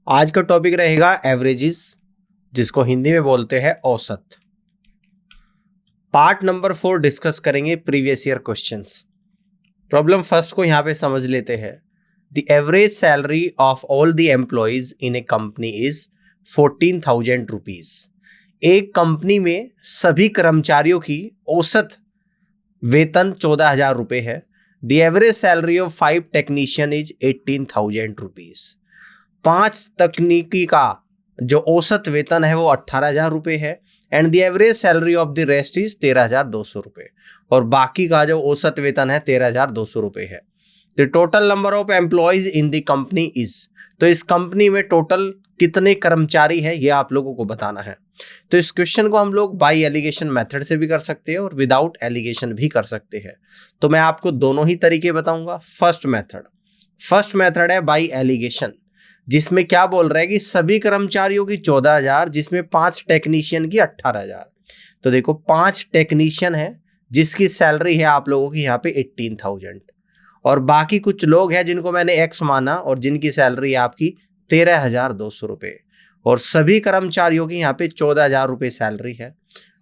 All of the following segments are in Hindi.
आज का टॉपिक रहेगा एवरेजेस, जिसको हिंदी में बोलते हैं औसत। पार्ट नंबर 4 डिस्कस करेंगे previous year questions. Problem first को यहाँ पे समझ लेते हैं। The average salary of all the employees in a company is 14,000 rupees. एक कंपनी में सभी कर्मचारियों की औसत वेतन 14,000 रुपये है। The average salary of 5 technician is 18,000 rupees. 5 तकनीकी का जो औसत वेतन है वो 18,000 रुपये है। And the average salary of the rest is 13,200 रुपये, और बाकी का जो औसत वेतन है 13,200 रुपये है। The total number of employees in the company is, तो इस कंपनी में टोटल कितने कर्मचारी हैं ये आप लोगों को बताना है। तो इस क्वेश्चन को हम लोग बाय एलिगेशन मेथड से भी कर सकते हैं और विदाउट एलिगेशन भी कर सकते हैं। तो मैं आपको दोनों ही तरीके बताऊंगा। फर्स्ट मेथड है बाय एलिगेशन, जिसमें क्या बोल रहा है कि सभी कर्मचारियों की 14,000, जिसमें 5 टेक्नीशियन की 18,000। तो देखो 5 टेक्नीशियन है जिसकी सैलरी है आप लोगों की यहाँ पे 18,000, और बाकी कुछ लोग हैं जिनको मैंने एक्स माना और जिनकी सैलरी है आपकी 13,200 रुपये, और सभी कर्मचारियों की यहाँ पे 14,000 रुपये सैलरी है।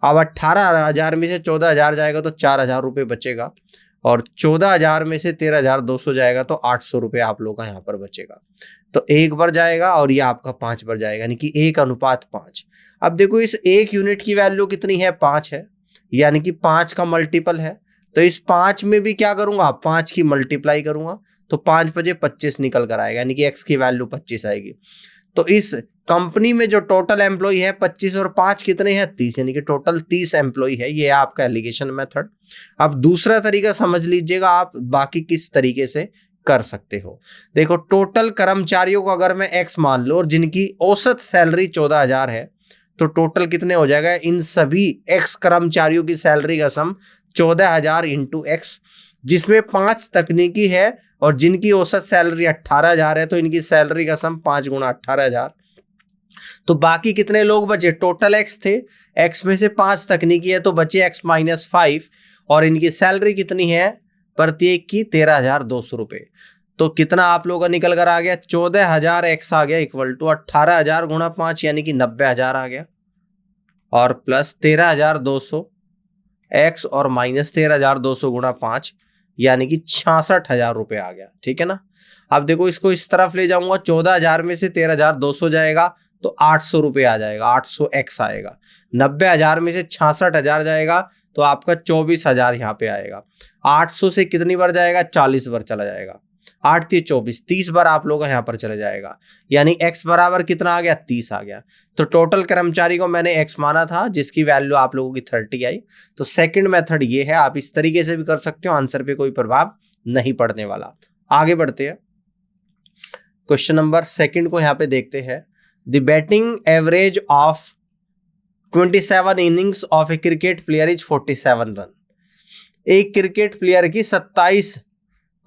अब 18,000 में से 14,000 जाएगा तो 4,000 रुपये बचेगा, और 14,000 में से 13,200 जाएगा तो 800 रुपये आप लोगों का यहाँ पर बचेगा। तो 1 बार जाएगा और ये आपका 5 बार जाएगा, यानी कि 1:5। अब देखो इस 1 यूनिट की वैल्यू कितनी है, 5 है, यानी कि 5 का मल्टीपल है। तो इस 5 में भी क्या करूंगा, 5 की मल्टीप्लाई करूंगा, तो 5 बजे 25 निकल कर आएगा, यानी कि x की वैल्यू 25 आएगी। तो इस कंपनी में जो टोटल एम्प्लॉय है 25 और 5 कितने हैं, 30, यानी कि टोटल 30 एम्प्लॉय है। ये है आपका एलिगेशन मेथड। अब दूसरा तरीका समझ लीजिएगा आप बाकी किस तरीके से कर सकते हो। देखो टोटल कर्मचारियों को अगर मैं x मान लो और जिनकी औसत सैलरी 14,000 है, तो टोटल कितने हो जाएगा, इन सभी x कर्मचारियों की सैलरी का सम 14,000 इंटू x, जिसमें 5 तकनीकी है और जिनकी औसत सैलरी 18,000 है, तो इनकी सैलरी का सम 5 गुणा 18,000। तो बाकी कितने लोग बचे, टोटल x थे, x में से 5 तकनीकी है तो बचे x माइनस 5, और इनकी सैलरी कितनी है प्रत्येक की 13,200 रुपये। तो कितना आप लोगों का निकल कर आ गया, 14,000 x आ गया इक्वल टू 18,000 गुणा 5, यानी कि 90,000 आ गया, और प्लस 13,200 x और माइनस 13,200 गुणा 5, यानी कि 66,000 रुपये आ गया। ठीक है ना। अब देखो इसको इस तरफ ले जाऊंगा, 14,000 में से 13,200 जाएगा तो 800 रुपये आ जाएगा, 800 x आएगा। 90,000 में से 66,000 जाएगा तो आपका 24,000 यहाँ पे आएगा। 800 से कितनी बार जाएगा, 40 बार चला जाएगा। 8 3 24, 30 बार आप लोग यहाँ पर चले जाएगा, यानी x बराबर कितना आ गया, 30 आ गया। तो टोटल कर्मचारी को मैंने x माना था जिसकी वैल्यू आप लोगों की 30 आई। तो सेकंड मेथड ये है, आप इस तरीके से भी कर सकते हो, आंसर पे कोई प्रभाव नहीं पड़ने वाला। आगे बढ़ते हैं, क्वेश्चन नंबर 2 को यहाँ पे देखते हैं। The batting average of 27 innings of A cricket player is 47 run. एक क्रिकेट प्लेयर की 27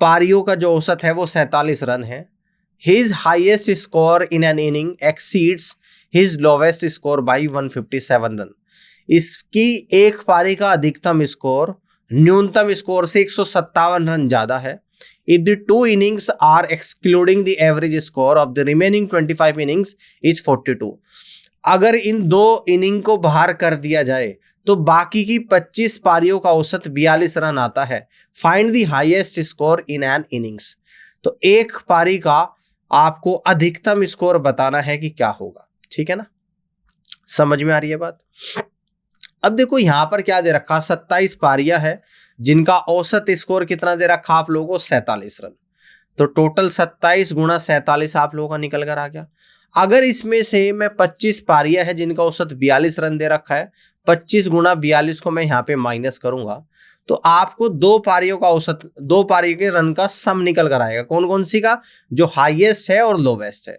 पारियों का जो औसत है वो 47 रन है। His highest score in an inning exceeds his lowest score by 157 run. इसकी एक पारी का अधिकतम स्कोर न्यूनतम स्कोर से 157 रन ज्यादा है। If the 2 innings are excluding the average score of the remaining 25 innings is 42. अगर इन 2 इनिंग को बाहर कर दिया जाए तो बाकी की 25 पारियों का औसत 42 रन आता है। Find the highest score in an innings. तो एक पारी का आपको अधिकतम स्कोर बताना है कि क्या होगा। ठीक है ना, समझ में आ रही है बात। अब देखो यहां पर क्या दे रखा, 27 पारियां है जिनका औसत स्कोर कितना दे रखा आप लोगों को, 47 रन। तो टोटल 27 गुणा 47 आप लोगों का निकल कर आ गया। अगर इसमें से मैं 25 पारियां है जिनका औसत 42 रन दे रखा है, 25 गुणा 42 को मैं यहाँ पे माइनस करूंगा तो आपको 2 पारियों का औसत, 2 पारियों के रन का सम निकल कर आएगा। कौन कौन सी का, जो हाईएस्ट है और लोवेस्ट है।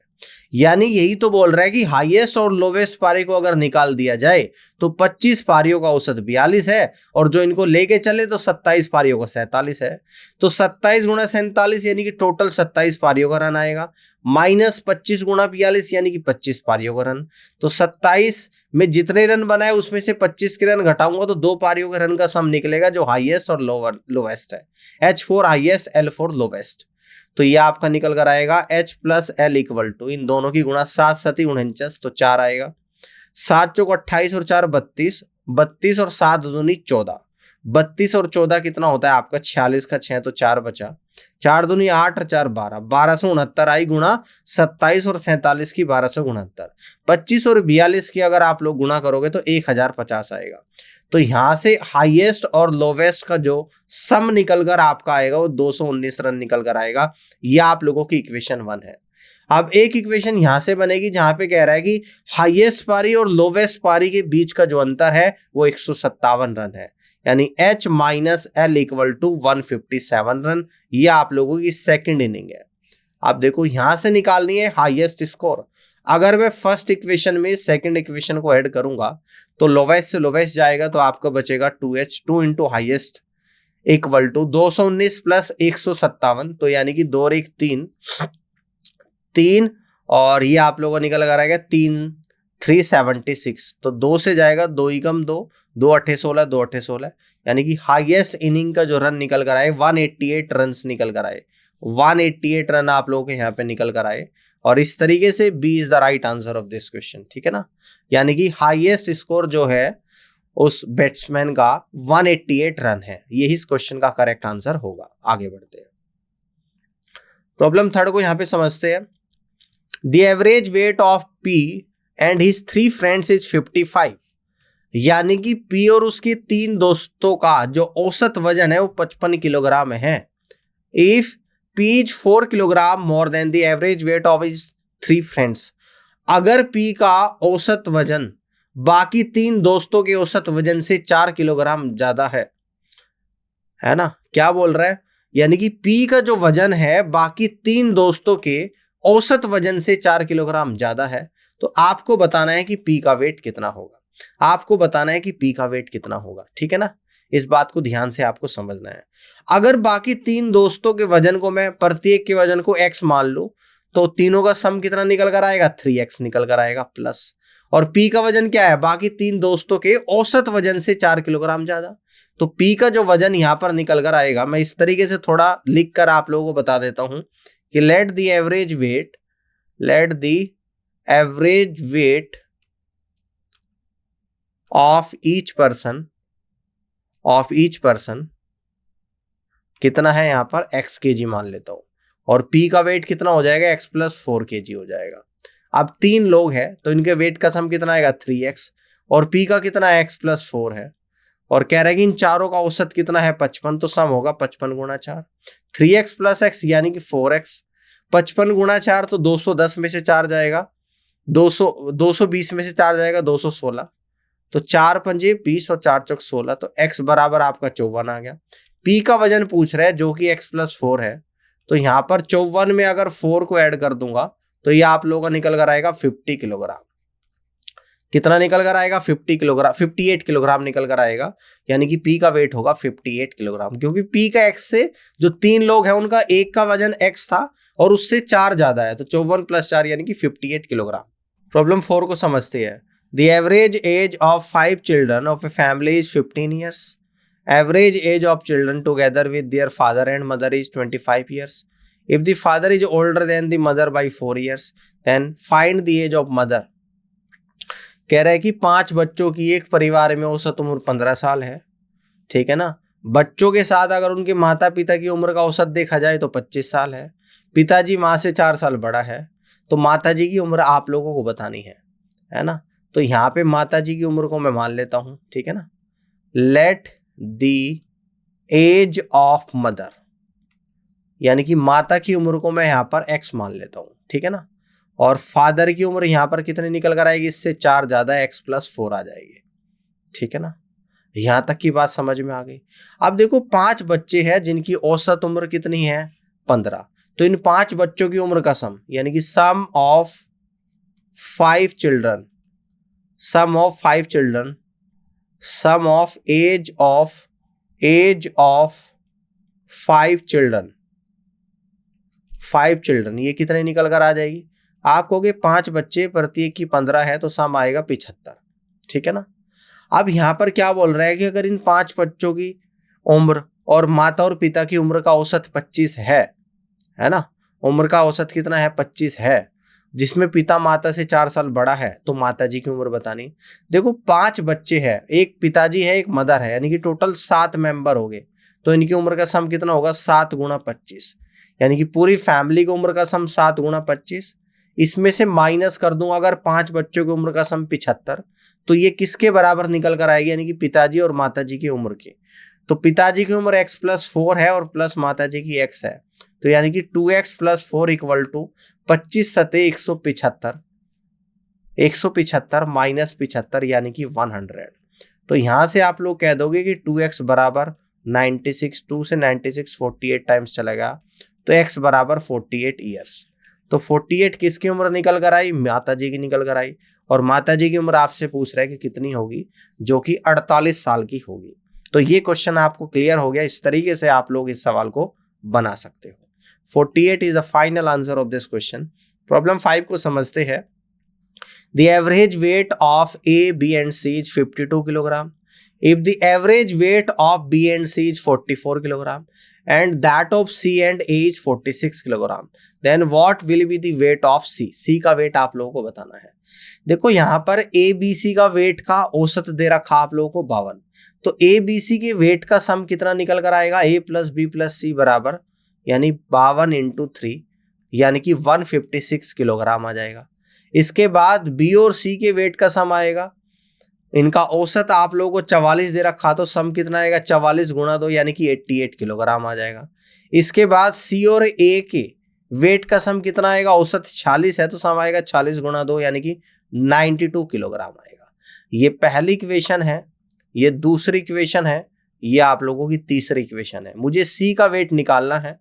यानी यही तो बोल रहा है कि हाईएस्ट और लोवेस्ट पारी को अगर निकाल दिया जाए तो 25 पारियों का औसत 42 है, और जो इनको लेके चले तो 27 पारियों का 47 है। तो 27 गुणा 47 यानी कि टोटल 27 पारियों का रन आएगा, माइनस 25 गुणा 42 यानी कि 25 पारियों का रन। तो 27 में जितने रन बनाए उसमें से 25 के रन घटाऊंगा तो 2 पारियों के रन का सम निकलेगा जो हाईएस्ट और लोवेस्ट है। H4 highest, L4 lowest. तो ये आपका निकल कर आएगा H plus L equal to, इन दोनों की गुणा 7 7 49 तो 4 आएगा, 7 चौक 28 और 4 32, 32 और 7 दूनी 14, 32 और 14 कितना होता है आपका 46 का 6 तो 4 बचा, 4 दूनी 8 और 4 12, 1269 आई गुणा 27 और 47 की 1269, 25 और 42 की अगर आप लोग गुणा करोगे तो 1050 आएगा। तो यहां से हाईएस्ट और लोवेस्ट का जो सम निकल कर आपका आएगा वो 219 रन निकल कर आएगा। ये आप लोगों की इक्वेशन 1 है। अब एक इक्वेशन यहां से बनेगी जहां पे कह रहा है कि हाईएस्ट पारी और लोवेस्ट पारी के बीच का जो अंतर है वो 157 रन है, यानी H minus L equal to 157 run. ये आप लोगों की सेकंड इनिंग है। आप देखो यहां से निकालनी है हाईएस्ट स्कोर। अगर मैं फर्स्ट इक्वेशन में सेकंड इक्वेशन को ऐड करूंगा तो लोवेस्ट से लोवेस्ट जाएगा तो आपको बचेगा 2H, 2 into highest equal to 219 plus 157, तो यानी कि 2 और 1 3 और ये आप लोगों को निकल कर आएगा 376, तो 2 से जाएगा 2 ही कम 2, 2 8 16, 2 8 16, यानी कि हाईएस्ट इनिंग का जो रन निकल कर आए 188 रन निकल कर आए, 188 रन आप लोगों के यहाँ पे निकल कर आए। और इस तरीके से B is the right answer of this question, ठीक है ना। यानी कि हाईएस्ट स्कोर जो है उस बैट्समैन का 188 रन है, यही इस क्वेश्चन का करेक्ट आंसर होगा। आगे बढ़ते हैं, प्रॉब्लम थर्ड को यहां पे समझते हैं। The average weight of P and his 3 friends is 55, यानी कि P और उसके 3 दोस्तों का जो औसत वजन है वो 55 किलोग्राम है। If P is 4 kilogram more than the average weight of his 3 friends, अगर P का औसत वजन बाकी 3 दोस्तों के औसत वजन से 4 किलोग्राम ज्यादा है ना। क्या बोल रहा है, यानी कि P का जो वजन है बाकी 3 दोस्तों के औसत वजन से 4 किलोग्राम ज्यादा है, तो आपको बताना है कि P का वेट कितना होगा। आपको बताना है कि P का वेट कितना होगा, ठीक है ना। इस बात को ध्यान से आपको समझना है। अगर बाकी 3 दोस्तों के वजन को मैं प्रत्येक के वजन को x मान लूं तो तीनों का सम कितना निकल कर आएगा, 3x निकल कर आएगा प्लस, और P का वजन क्या है, बाकी 3 दोस्तों के औसत वजन से 4 किलोग्राम ज्यादा, तो P का जो वजन यहां पर निकल कर आएगा, मैं इस तरीके से थोड़ा लिख कर आप लोगों को बता देता हूं कि let the average weight of each person कितना है, यहां पर x kg मान लेता हूं, और P का वेट कितना हो जाएगा, x प्लस 4 kg हो जाएगा। अब 3 लोग हैं तो इनके वेट का सम कितना आएगा, 3x, और P का कितना है, x प्लस 4 है, और कह रहे हैं कि इन चारों का औसत कितना है, 55, तो सम होगा 55 गुणा 4, 3x प्लस x यानी कि 4x, 55 गुणा 4 तो 210 में से 4 जाएगा, 220 में से 4 जाएगा 216, तो 4 पंजे 20 और 4 चौक 16, तो x बराबर आपका 54 आ गया। P का वजन पूछ रहा है जो कि x प्लस 4 है, तो यहां पर 54 में अगर 4 को ऐड कर दूंगा तो ये आप लोगों का निकल कर आएगा 50 किलोग्राम। कितना निकल कर आएगा, 58 किलोग्राम निकल कर आएगा, यानी कि P का वेट होगा 58 किलोग्राम, क्योंकि P का x से जो 3 लोग हैं उनका एक का वजन x था और उससे 4 ज्यादा है, तो 54 प्लस 4 यानी कि 58 किलोग्राम। प्रॉब्लम 4 को समझते हैं। The average age of 5 children of a family is 15 years. Average age of children together with their father and mother is 25 years. If the father is older than the mother by 4 years, then find the age of mother. कह रहा है कि 5 बच्चों की एक परिवार में औसत उम्र 15 साल है, ठीक है ना। बच्चों के साथ अगर उनके माता पिता की उम्र का औसत देखा जाए तो 25 साल है, पिताजी माँ से 4 साल बड़ा है, तो माता जी की उम्र आप लोगों को बतानी है ना। तो यहाँ पे माता जी की उम्र को मैं मान लेता हूं, ठीक है ना। Let the age of mother, यानी कि माता की उम्र को मैं यहाँ पर x मान लेता हूं, ठीक है ना। और फादर की उम्र यहाँ पर कितनी निकल कर आएगी, इससे 4 ज्यादा x प्लस 4 आ जाएगी, ठीक है ना। यहां तक की बात समझ में आ गई। अब देखो 5 बच्चे हैं जिनकी औसत उम्र कितनी है, 15, तो इन 5 बच्चों की उम्र का सम, यानी कि सम of 5 children, sum of 5 children, sum of age of 5 children, ये कितने निकल कर आ जाएगी, आप कहोगे 5 बच्चे प्रत्येक की 15 है तो सम आएगा 75, ठीक है ना। अब यहां पर क्या बोल रहा है कि अगर इन 5 बच्चों की उम्र और माता और पिता की उम्र का औसत 25 है है ना। उम्र का औसत कितना है, 25 है, जिसमें पिता माता से 4 साल बड़ा है, तो माता जी की उम्र बतानी। देखो 5 बच्चे हैं, एक पिताजी है, एक मदर है, यानी कि टोटल 7 मेंबर हो गए, तो इनकी उम्र का सम कितना होगा, 7 गुणा 25, यानी कि पूरी फैमिली की उम्र का सम 7 गुणा 25। इसमें से माइनस कर दूं अगर 5 बच्चों की उम्र का सम 75, तो ये किसके बराबर निकल कर आएगी, यानी कि पिताजी और माता जी की उम्र की। तो पिताजी की उम्र x+4 है और प्लस माता जी की x है, तो यानी कि 2x+4 इक्वल टू 25 सते 175, 175 माइनस 75 यानी कि 100। तो यहां से आप लोग कह दोगे कि 2x बराबर 96, 2 से 96 48 टाइम्स चलेगा, तो x बराबर 48 ईयर्स। तो 48 किसकी उम्र निकल कर आई, माता जी की निकल कर आई, और माता जी की उम्र आपसे पूछ रहा है कि कितनी होगी, जो कि 48 साल की होगी। तो ये क्वेश्चन आपको क्लियर हो गया, इस तरीके से आप लोग इस सवाल को बना सकते हो। 48 is the final answer of this question. Problem 5 को समझते हैं। The average weight of A, B and C is 52 kilogram. If the average weight of B and C is 44 kilogram and that of C and A is 46 kilogram, then what will be the weight of C? C का वेट आप लोगों को बताना है। देखो यहाँ पर A, B, C का वेट का औसत दे रखा आप लोगों को 52, तो A, B, C के वेट का सम कितना निकल कर आएगा, A plus B plus C बराबर, यानी 52 इंटू 3, यानी कि 156 किलोग्राम आ जाएगा। इसके बाद बी और सी के वेट का सम आएगा, इनका औसत आप लोगों को 44 दे रखा, तो सम कितना आएगा, 44 गुणा 2 यानी कि 88 किलोग्राम आ जाएगा। इसके बाद सी और ए के वेट का सम कितना आएगा, औसत 46 है, तो सम आएगा 40 गुणा 2 यानी कि 92 किलोग्राम आएगा। ये पहली इक्वेशन है, ये दूसरी इक्वेशन है, ये आप लोगों की तीसरी इक्वेशन है। मुझे सी का वेट निकालना है।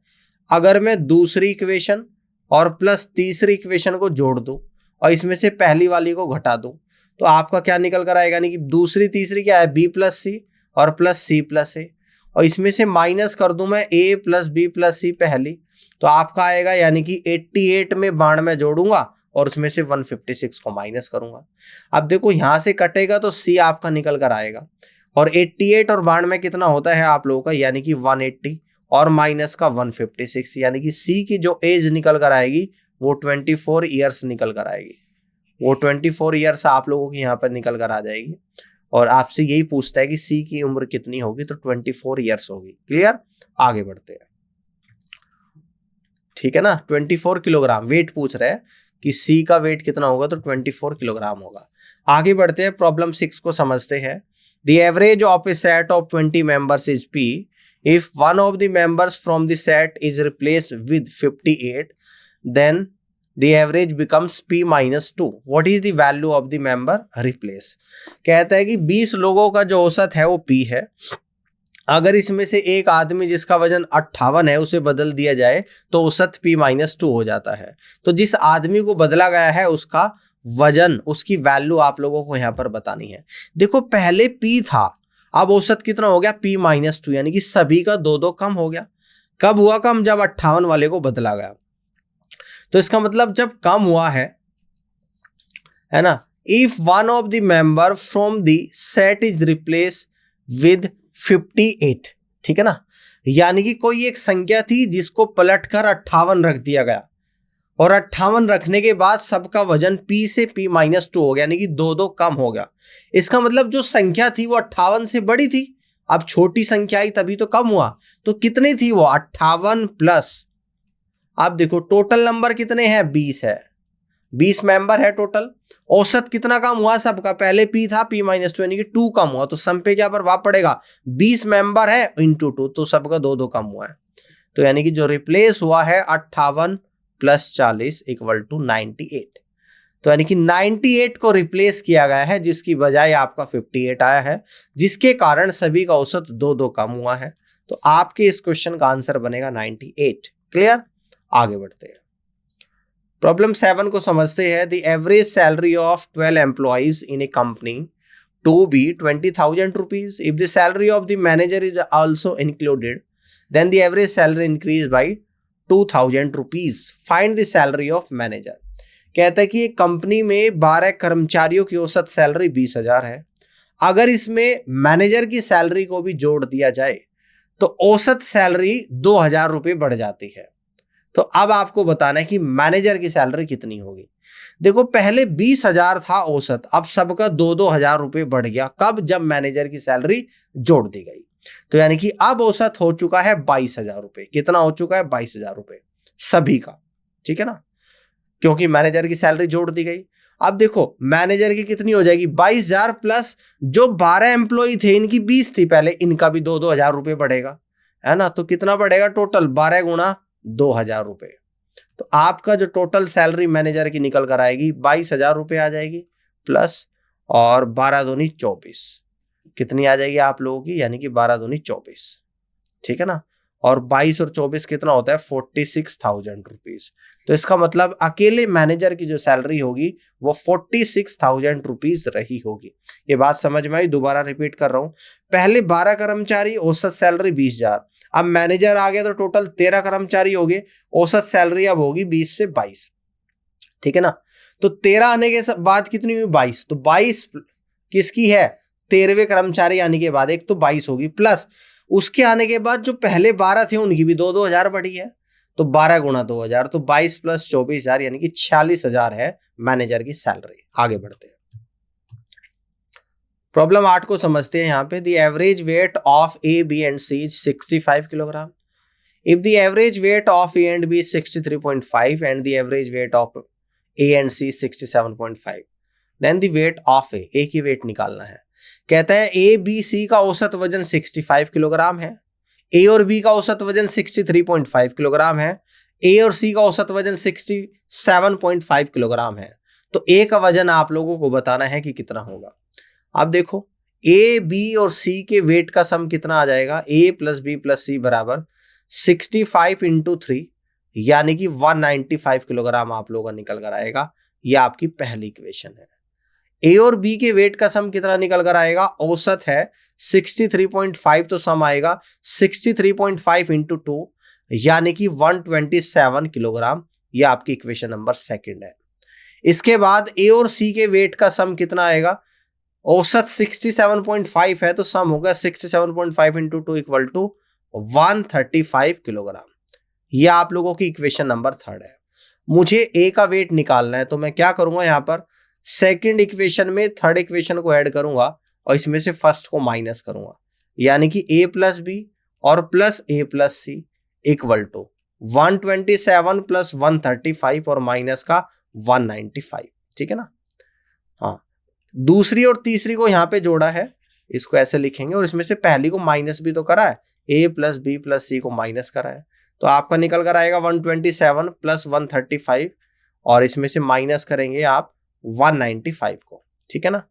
अगर मैं दूसरी इक्वेशन और प्लस तीसरी इक्वेशन को जोड़ दूं और इसमें से पहली वाली को घटा दूं, तो आपका क्या निकल कर आएगा, यानी कि दूसरी तीसरी क्या है, बी प्लस सी और प्लस सी प्लस ए, और इसमें से माइनस कर दूं मैं ए प्लस बी प्लस सी पहली, तो आपका आएगा यानी कि 88 में 92 जोड़ूंगा और उसमें से 156 को माइनस करूंगा। अब देखो यहां से कटेगा तो सी आपका निकल कर आएगा, और 88 और 92 कितना होता है आप लोगों का, यानी कि 180 और माइनस का 156, यानी कि सी की जो एज निकल कर आएगी वो 24 ईयर्स निकल कर आएगी। वो 24 ईयर्स आप लोगों की यहाँ पर निकल कर आ जाएगी, और आपसे यही पूछता है कि सी की उम्र कितनी होगी, तो 24 ईयर्स होगी। क्लियर, आगे बढ़ते हैं। ठीक है ना, 24 किलोग्राम वेट पूछ रहा है कि सी का वेट कितना होगा, तो 24 किलोग्राम होगा। आगे बढ़ते हैं, प्रॉब्लम 6 को समझते हैं। The average of A set of 20 members is P if one of the members from the set is replaced with 58, then the average becomes p minus 2. What is the value of the member replace? कहता है कि 20 लोगों का जो औसत है वो p है। अगर इसमें से एक आदमी जिसका वजन 58 है उसे बदल दिया जाए तो औसत p माइनस 2 हो जाता है। तो जिस आदमी को बदला गया है उसका वजन, उसकी वैल्यू आप लोगों को यहाँ पर बतानी है। देखो पहले p था, अब औसत कितना हो गया, p माइनस 2, यानी कि सभी का 2-2 कम हो गया। कब हुआ कम, जब 58 वाले को बदला गया। तो इसका मतलब जब कम हुआ है ना, if one of the member from the set is replace with 58, ठीक है ना, यानी कि कोई एक संख्या थी जिसको पलटकर 58 रख दिया गया, और 58 रखने के बाद सबका वजन p से p माइनस 2 हो गया, यानी कि 2-2 कम हो गया। इसका मतलब जो संख्या थी वो 58 से बड़ी थी, अब छोटी संख्या आई तभी तो कम हुआ। तो कितनी थी वो, 58 प्लस, आप देखो टोटल नंबर कितने हैं, 20 है, 20 मेंबर है टोटल। औसत कितना कम हुआ सबका, पहले p था p माइनस 2 यानी कि 2 कम हुआ, तो सम पे क्या प्रभाव पड़ेगा, 20 मेंबर है इंटू 2, तो सबका 2-2 कम हुआ है। तो यानी कि जो रिप्लेस हुआ है 58 प्लस 40 इक्वल टू 98, तो यानी कि 98 को रिप्लेस किया गया है, जिसकी बजाय आपका 58 आया है, जिसके कारण सभी का औसत 2-2 कम हुआ है। तो आपके इस क्वेश्चन का आंसर बनेगा 98। क्लियर, आगे बढ़ते हैं। प्रॉब्लम 7 को समझते हैं। The average salary of 12 employees in a company to be 20,000 rupees. If the salary of the manager is also included then the average salary increase by 2,000 rupees. Find the salary of manager. कहता है कि एक कंपनी में 12 कर्मचारियों की औसत सैलरी 20,000 है। अगर इसमें मैनेजर की सैलरी को भी जोड़ दिया जाए तो औसत सैलरी 2,000 रुपये बढ़ जाती है। तो अब आपको बताना है कि मैनेजर की सैलरी कितनी होगी। देखो पहले 20,000 था औसत, अब सबका 2-2 हजार रुपए बढ़ गया। कब? जब मैनेजर की सैलरी जोड़ दी गई। तो यानी कि अब औसत हो चुका है 22,000 रुपए। कितना हो चुका है? 22,000 रुपए सभी का, ठीक है ना, क्योंकि मैनेजर की सैलरी जोड़ दी गई। अब देखो मैनेजर की कितनी हो जाएगी? 22,000 प्लस जो 12 एम्प्लॉय थे, इनकी 20 थी पहले, इनका भी 2-2 हजार रुपए बढ़ेगा, है ना। तो कितना बढ़ेगा टोटल? 12 गुणा 2,000 रुपए। तो आपका जो टोटल सैलरी मैनेजर की निकल कर आएगी 22,000 रुपए आ जाएगी, प्लस और 12 दूनी 24 कितनी आ जाएगी आप लोगों की? यानी कि 12 दूनी 24, ठीक है ना। और 22 और 24 कितना होता है? 46,000 रुपीज। तो इसका मतलब अकेले मैनेजर की जो सैलरी होगी वो 46,000 रुपीज रही होगी। ये बात समझ में आई? दोबारा रिपीट कर रहा हूं। पहले 12 कर्मचारी, औसत सैलरी 20,000। अब मैनेजर आ गया तो टोटल 13 कर्मचारी हो गए, औसत सैलरी अब होगी 20 से 22, ठीक है ना। तो 13 आने के बाद कितनी हुई? 22। तो 22 किसकी है? 13वें कर्मचारी आने के बाद एक तो 22 होगी, प्लस उसके आने के बाद जो पहले 12 थे उनकी भी 2-2 हजार बढ़ी है। तो 12 गुणा 2,000, तो 22 प्लस 24,000 यानी कि 46,000 है मैनेजर की सैलरी। आगे बढ़ते हैं, प्रॉब्लम 8 को समझते हैं। यहाँ पे the average weight of A, B and C is 65 kilogram. If the average weight of A and B is 63.5 and the average weight of A and C 67.5, then the weight of A की वेट निकालना है। कहता है ए बी सी का औसत वजन 65 किलोग्राम है, ए और बी का औसत वजन 63.5 किलोग्राम है, ए और सी का औसत वजन 67.5 किलोग्राम है। तो ए का वजन आप लोगों को बताना है कि कितना होगा। अब देखो ए बी और सी के वेट का सम कितना आ जाएगा? ए प्लस बी प्लस सी बराबर 65 इंटू 3 यानी कि 195 किलोग्राम आप लोगों का निकल कर आएगा। यह आपकी पहली इक्वेशन है। ए और बी के वेट का सम कितना निकल कर आएगा? औसत है 63.5, तो सम आएगा 63.5 इंटू 2 यानी कि 127 किलोग्राम। यह आपकी इक्वेशन नंबर सेकंड है। इसके बाद ए और सी के वेट का सम कितना आएगा? औसत 67.5 है, तो सम होगा 67.5 इंटू 2 इक्वल टू 135 किलोग्राम। यह आप लोगों की इक्वेशन नंबर थर्ड है। मुझे ए का वेट निकालना है, तो मैं क्या करूंगा? यहां पर सेकंड इक्वेशन में थर्ड इक्वेशन को ऐड करूंगा और इसमें से फर्स्ट को माइनस करूंगा, यानी कि ए प्लस बी और plus A plus C equal to 127 plus 135 और माइनस का 195, ठीक है ना। हाँ, दूसरी और तीसरी को यहां पे जोड़ा है, इसको ऐसे लिखेंगे, और इसमें से पहली को माइनस भी तो करा है, ए प्लस बी प्लस सी को माइनस करा है। तो आपका निकल कर आएगा 127 प्लस 135 और इसमें से माइनस करेंगे आप 195 को, ठीक है ना।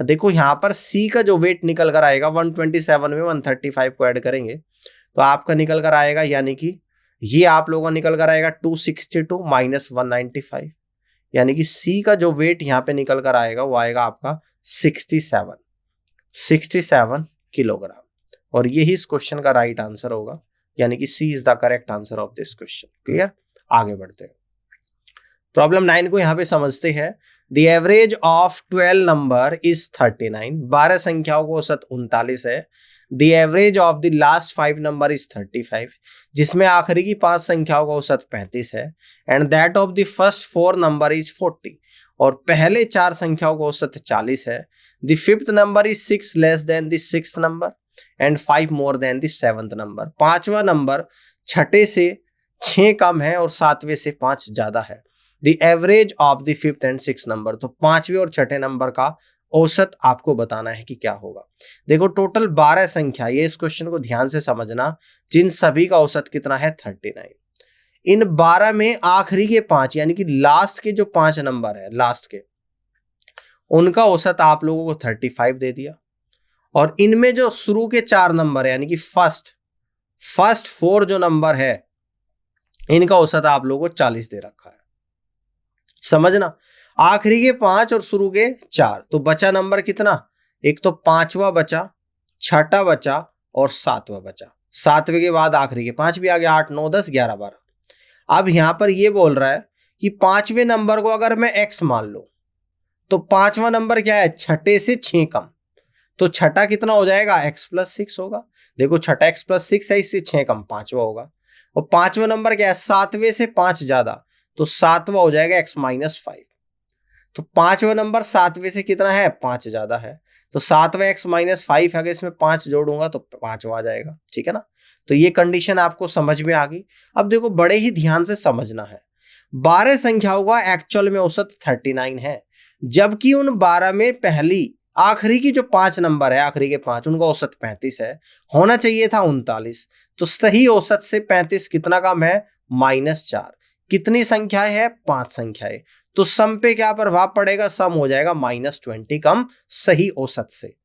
देखो यहां पर सी का जो वेट निकल कर आएगा 127 में 135 को ऐड करेंगे तो आपका निकल कर आएगा, यानी कि ये आप लोगों का निकल कर आएगा 262 माइनस 195, यानी कि सी का जो वेट यहां पे निकल कर आएगा वो आएगा आपका 67 किलोग्राम। और यही इस क्वेश्चन का राइट आंसर होगा, यानी कि C is the correct answer of this question. Clear? आगे बढ़ते हैं, प्रॉब्लम 9 को यहां पे समझते हैं। The average of 12 number is 39। 12 संख्याओं को औसत 39 है। The average of the last 5 number is 35, जिसमें आखिरी की 5 संख्याओं का औसत 35 है। And that of the first 4 number is 40, और पहले 4 संख्याओं का औसत 40 है। The fifth number is 6 less than the sixth number and 5 more than the seventh number. 5वां नंबर छठे से 6 कम है और 7वें से 5 ज्यादा है। The average of the fifth and sixth number, तो 5वें और छठे नंबर का औसत आपको बताना है कि क्या होगा। देखो टोटल 12 संख्या, ये इस क्वेश्चन को ध्यान से समझना, जिन सभी का औसत कितना है 39। इन 12 में आखिरी के 5 यानी कि लास्ट के जो 5 नंबर है, लास्ट के, उनका औसत आप लोगों को 35 दे दिया। और इनमें जो शुरू के 4 नंबर है, यानी कि फर्स्ट 4 जो नंबर है, इनका औसत आप लोगों को 40 दे रखा है। समझना, आखिरी के 5 और शुरू के 4, तो बचा नंबर कितना? एक तो 5वां बचा, छठा बचा और 7वां बचा। 7वें के बाद आखिरी के 5 भी आ गया, 8 9 10 11 12। अब यहां पर यह बोल रहा है कि 5वें नंबर को अगर मैं x मान लूं तो 5वां नंबर क्या है? छठे से 6 कम, तो छठा कितना हो जाएगा? x प्लस 6 होगा। देखो छठा x प्लस 6 है, इससे 6 कम 5वां होगा। और पांचवा नंबर क्या है, 7वें से 5 ज्यादा, तो 7वां हो जाएगा x-5। तो पांचवा नंबर 7वें से कितना है, 5 ज्यादा है, तो 7वां x-5 है, अगर इसमें 5 जोड़ूंगा तो 5वां आ जाएगा। ठीक है ना, तो ये कंडीशन आपको समझ में आ गई। अब देखो बड़े ही ध्यान से समझना है, 12 संख्याओं का एक्चुअल में औसत 39 है, जबकि उन 12 में पहली आखिरी की जो 5 नंबर है, आखिरी के 5, उनका औसत 35 है, होना चाहिए था 39। तो सही औसत से 35 कितना कम है, -4। कितनी संख्याएं है, 5 संख्याएं, तो सम पे क्या प्रभाव पड़ेगा, सम हो जाएगा -20 कम सही औसत से।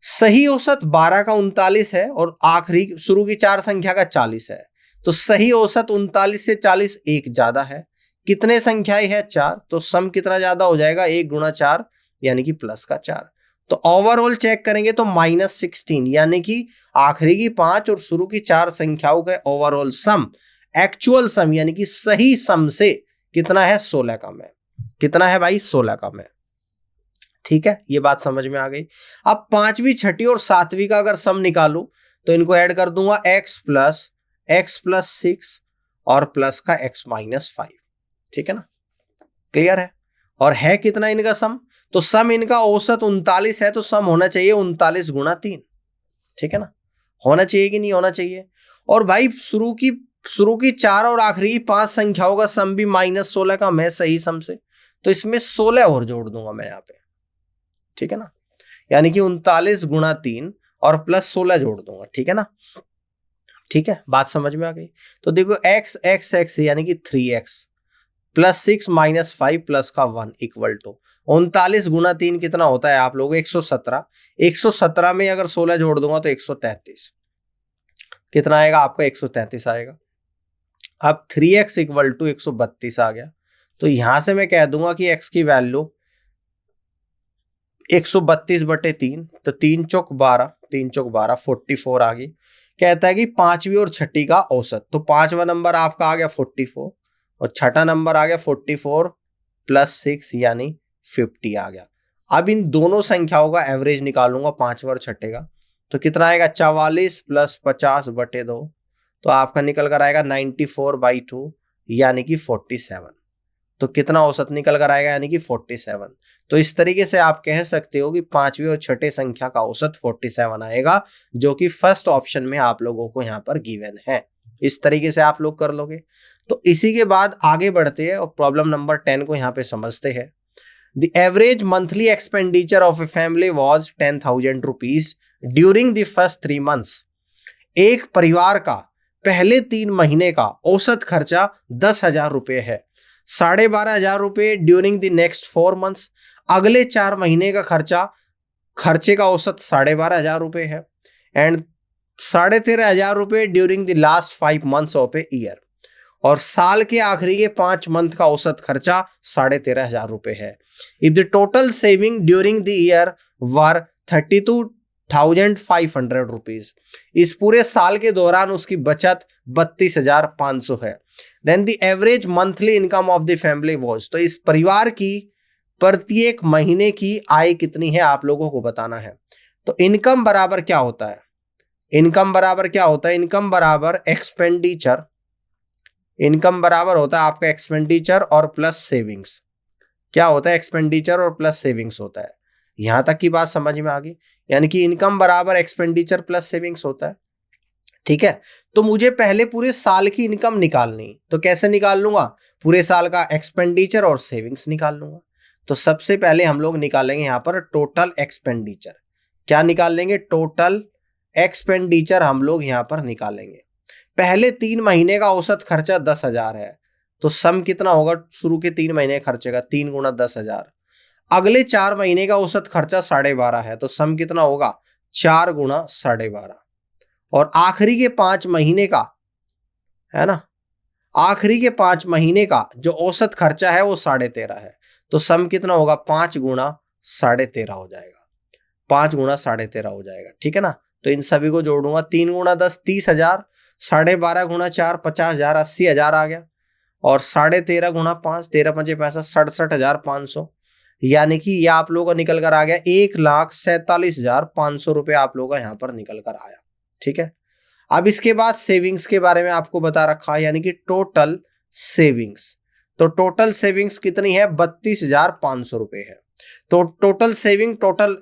सही औसत 12 का 39 है और आखिरी शुरू की 4 संख्या का 40 है, तो सही औसत 39 से 40 एक ज्यादा है। कितने संख्याएं है, 4, तो सम कितना ज्यादा हो जाएगा, 1 गुणा 4 यानी कि प्लस का 4। तो ओवरऑल चेक करेंगे तो -16 यानी कि आखिरी की 5 और शुरू की 4 संख्याओं का ओवरऑल सम, एक्चुअल सम यानी कि सही सम से कितना है, 16 कम है। कितना है भाई, 16 कम है। ठीक है, ये बात समझ में आ गई। अब 5वीं 6वीं और 7वीं का अगर सम निकालूं तो इनको ऐड कर दूंगा, x+6 और प्लस का x-5। ठीक है ना, क्लियर है। और है कितना इनका सम, तो सम इनका औसत 39 है, तो सम होना चाहिए 39 गुणा 3। ठीक है ना, होना चाहिए कि नहीं होना चाहिए। और भाई शुरू की 4 और आखिरी की 5 संख्याओं का सम भी -16 का मैं सही सम से, तो इसमें 16 और जोड़ दूंगा मैं यहाँ पे। ठीक है ना, यानी कि 39 गुणा 3 और प्लस 16 जोड़ दूंगा। ठीक है ना, ठीक है, बात समझ में आ गई। तो देखो x यानी कि 3x +6 -5 प्लस का 1 इक्वल टू 39 गुणा 3 कितना होता है आप लोग, 117। 117 में अगर 16 जोड़ दूंगा तो 133। कितना आएगा आपका, 133 आएगा। अब 3x इक्वल टू 132 आ गया, तो यहां से मैं कह दूंगा कि x की वैल्यू 132/3, तो 3 चौक 12, 3 चौक 12, 44 आ गई। कहता है कि 5वीं और 6वीं का औसत, तो 5वां नंबर आपका आ गया 44 और 6ठा नंबर आ गया 44 + 6 यानी 50 आ गया। अब इन दोनों संख्याओं का एवरेज निकालूंगा, 5वां और 6ठे का, तो कितना आएगा, 44 + 50/2, तो आपका निकल कर आएगा 94/2 यानी कि 47। तो कितना औसत निकल कर आएगा, यानी कि 47। तो इस तरीके से आप कह सकते हो कि 5वीं और 6ठे संख्या का औसत 47 आएगा, जो कि फर्स्ट ऑप्शन में आप लोगों को यहाँ पर गिवन है। इस तरीके से आप लोग कर लोगे। तो इसी के बाद आगे बढ़ते हैं और प्रॉब्लम नंबर 10 को यहाँ पे समझते हैं। The average monthly expenditure of a family was 10,000 rupees during the first 3 months। एक परिवार का पहले 3 महीने का औसत खर्चा 10,000 रुपये है। 12,500 रुपये ड्यूरिंग द नेक्स्ट 4 months। अगले 4 महीने का खर्चे का औसत 12,500 रुपये है। एंड 13,500 रुपये during the last 5 months of a year. और साल के आखिरी के 5 मंथ का औसत खर्चा 13,500 रुपये है। If the total saving during the year were 32,500 rupees. इस पूरे साल के दौरान उसकी बचत 32,500 है। Then the average monthly income of the family was. तो इस परिवार की प्रत्येक महीने की आय कितनी है आप लोगों को बताना है। तो इनकम बराबर क्या होता है, इनकम बराबर क्या होता है, इनकम बराबर एक्सपेंडिचर, इनकम बराबर होता है आपका एक्सपेंडिचर और प्लस सेविंग्स। क्या होता है, एक्सपेंडिचर और प्लस सेविंग्स होता है। यहां तक की बात समझ में आ गई, यानी कि इनकम बराबर एक्सपेंडिचर प्लस सेविंग्स होता है। ठीक है, तो मुझे पहले पूरे साल की इनकम निकालनी, तो कैसे निकाल लूंगा, पूरे साल का एक्सपेंडिचर और सेविंग्स निकाल लूंगा। तो सबसे पहले हम लोग निकालेंगे यहां पर टोटल एक्सपेंडिचर। क्या निकाल लेंगे, टोटल एक्सपेंडिचर हम लोग यहां पर निकालेंगे। पहले 3 महीने का औसत खर्चा 10,000 है, तो सम कितना होगा शुरू के 3 महीने खर्चे का, 3 गुणा 10,000। अगले 4 महीने का औसत खर्चा 12,500 है, तो सम कितना होगा, 4 गुणा 12,500। और आखिरी के 5 महीने का है ना, आखिरी के 5 महीने का जो औसत खर्चा है वो 13,500 है, तो सम कितना होगा, 5 गुणा 13,500 हो जाएगा, 5 गुणा 13,500 हो जाएगा। ठीक है ना, तो इन सभी को जोड़ूंगा, 3 गुणा 10 30,000, 12.5 गुणा 4 50,000 80,000 आ गया, और 13.5 गुणा 5 13 5 65 67,500, यानी कि यह आप लोगों का निकल कर आ गया 1,47,500 रुपये आप लोगों का यहाँ पर निकल कर आया। ठीक है, अब इसके बाद सेविंग्स के बारे में आपको बता रखा है, यानी कि टोटल सेविंग्स। तो टोटल सेविंग्स कितनी है? 32,500 रुपए है। तो टोटल सेविंग टोटल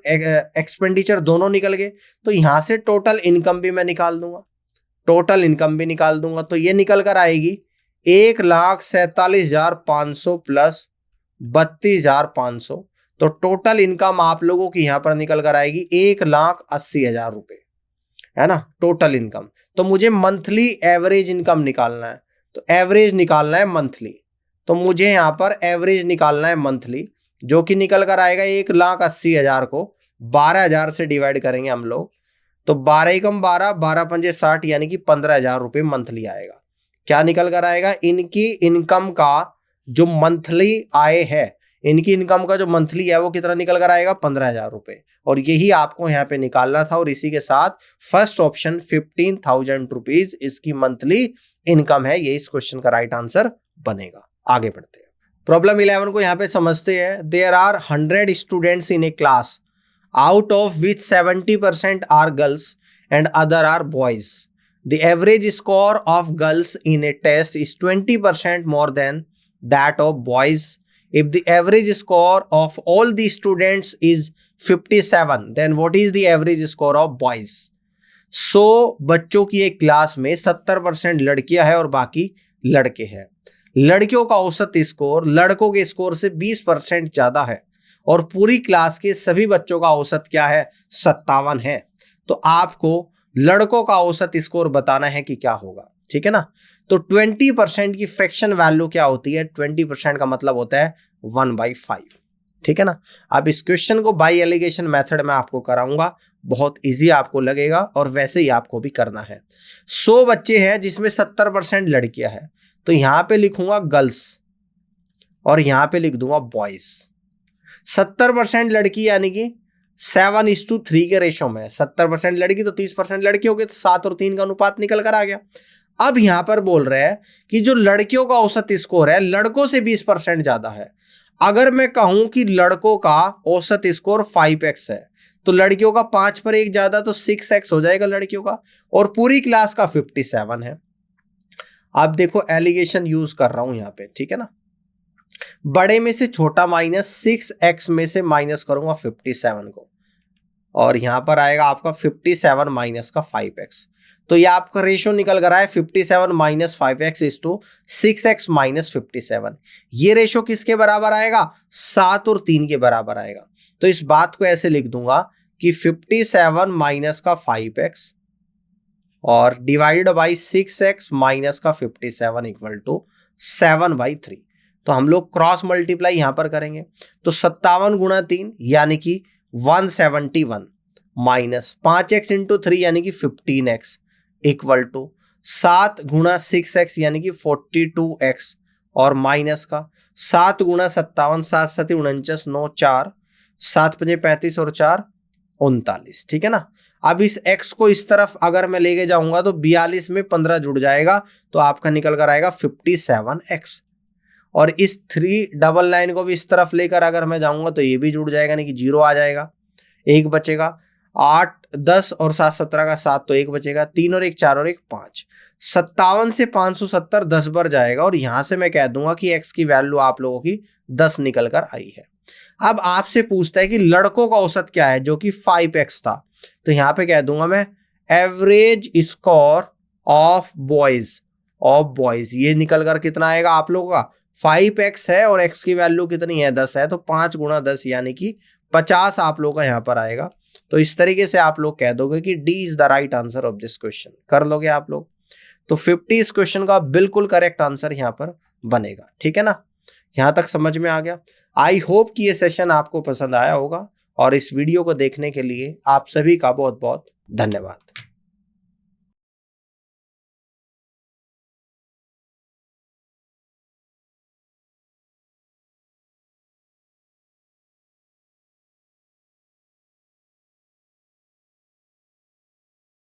एक्सपेंडिचर दोनों निकल गए। तो यहां से टोटल इनकम भी मैं निकाल दूंगा, टोटल इनकम भी निकाल दूंगा। तो ये निकल कर आएगी 1,47,500 प्लस 32,500। तो टोटल इनकम आप लोगों की यहां पर निकल कर आएगी 1,80,000 रुपए, है ना, टोटल इनकम। तो मुझे मंथली एवरेज इनकम निकालना है, तो एवरेज निकालना है मंथली। तो मुझे यहां पर एवरेज निकालना है मंथली, जो कि निकल कर आएगा 1,80,000 को 12,000 से डिवाइड करेंगे हम लोग। तो 12 एकम 12, 12 पंजे 60, यानी कि 15,000 रुपये मंथली आएगा। क्या निकल कर आएगा? इनकी इनकम का जो मंथली आय है, इनकी इनकम का जो मंथली है वो कितना निकल कर आएगा? 15,000 रुपये। और यही आपको यहाँ पे निकालना था। और इसी के साथ फर्स्ट ऑप्शन 15,000 रुपीज इसकी मंथली इनकम है, ये इस क्वेश्चन का राइट आंसर बनेगा। आगे बढ़ते हैं, प्रॉब्लम 11 को यहाँ पे समझते हैं। There are 100 students in a class, out of which 70% are girls and other are boys. The average score of girls in a test is 20% more than that of boys. If the average score of all the students is 57, then what is the average score of boys? So बच्चों की एक क्लास में 70% लड़कियां हैं और बाकी लड़के हैं। लड़कियों का औसत स्कोर लड़कों के स्कोर से 20% ज्यादा है और पूरी क्लास के सभी बच्चों का औसत क्या है? 57 है। तो आपको लड़कों का औसत स्कोर बताना है कि क्या होगा, ठीक है ना। तो 20% की फ्रैक्शन वैल्यू क्या होती है? 20% का मतलब होता है 1/5, ठीक है ना। अब इस क्वेश्चन को बाई एलिगेशन मेथड में आपको कराऊंगा, बहुत इजी आपको लगेगा और वैसे ही आपको भी करना है। 100 बच्चे हैं जिसमें 70% लड़कियां हैं, तो यहां पे लिखूंगा गर्ल्स और यहां पे लिख दूंगा बॉयज। 70% लड़की यानी कि 7:3 के रेशो में, 70% लड़की तो 30% लड़की हो गई, 7 और 3 का अनुपात निकल कर आ गया। अब यहां पर बोल रहे हैं कि जो लड़कियों का औसत स्कोर है लड़कों से 20% ज्यादा है। अगर मैं कहूं कि लड़कों का औसत स्कोर 5x है, तो लड़कियों का 5 पर 1 ज्यादा, तो 6x हो जाएगा लड़कियों का, और पूरी क्लास का 57 है। अब देखो एलिगेशन यूज कर रहा हूं यहां पे, ठीक है ना। बड़े में से छोटा माइनस 6x में से माइनस करूंगा 57 को, और यहां पर आएगा आपका 57 माइनस का 5x। तो ये आपका रेशो निकल कर आया 57 minus 5x is to 6x minus 57। ये रेशो किसके बराबर आएगा? 7 और 3 के बराबर आएगा। तो इस बात को ऐसे लिख दूंगा कि 57 माइनस का 5x और डिवाइड बाई 6x माइनस का 57 इक्वल टू 7/3। तो हम लोग क्रॉस मल्टीप्लाई यहां पर करेंगे, तो 57 गुणा 3 यानी कि 171 माइनस 5x इंटू 3 यानी कि 15x इक्वल टू 7 गुणा 6x यानी कि 42x और माइनस का 7 गुणा 57, 7 7 49, 9 4, 7 5 35 और 4 39, ठीक है ना। अब इस x को इस तरफ अगर मैं लेके जाऊंगा तो 42 में 15 जुड़ जाएगा, तो आपका निकल कर आएगा 57x। और इस 399 को भी इस तरफ लेकर अगर मैं जाऊंगा तो ये भी जुड़ जाएगा, यानी कि 0 आ जाएगा, 1 बचेगा। 8 10 और 7 17 का 7, तो 1 बचेगा। 3 और 1 4 और 1 5। 57 से 570 10 बार जाएगा, और यहां से मैं कह दूंगा कि x की वैल्यू आप लोगों की 10 निकल कर आई है। अब आपसे पूछता है कि लड़कों का औसत क्या है, जो कि 5x था। तो यहां पे कह दूंगा मैं एवरेज स्कोर ऑफ बॉयज, ये निकल कर कितना आएगा आप लोगों का? 5x है और x की वैल्यू कितनी है? 10 है, तो 5 गुणा 10 यानी कि 50 आप लोगों का यहां पर आएगा। तो इस तरीके से आप लोग कह दोगे कि D is the right answer of this question, कर लोगे आप लोग। तो 50 इस क्वेश्चन का बिल्कुल करेक्ट आंसर यहां पर बनेगा, ठीक है ना। यहां तक समझ में आ गया। आई होप कि ये सेशन आपको पसंद आया होगा, और इस वीडियो को देखने के लिए आप सभी का बहुत बहुत धन्यवाद।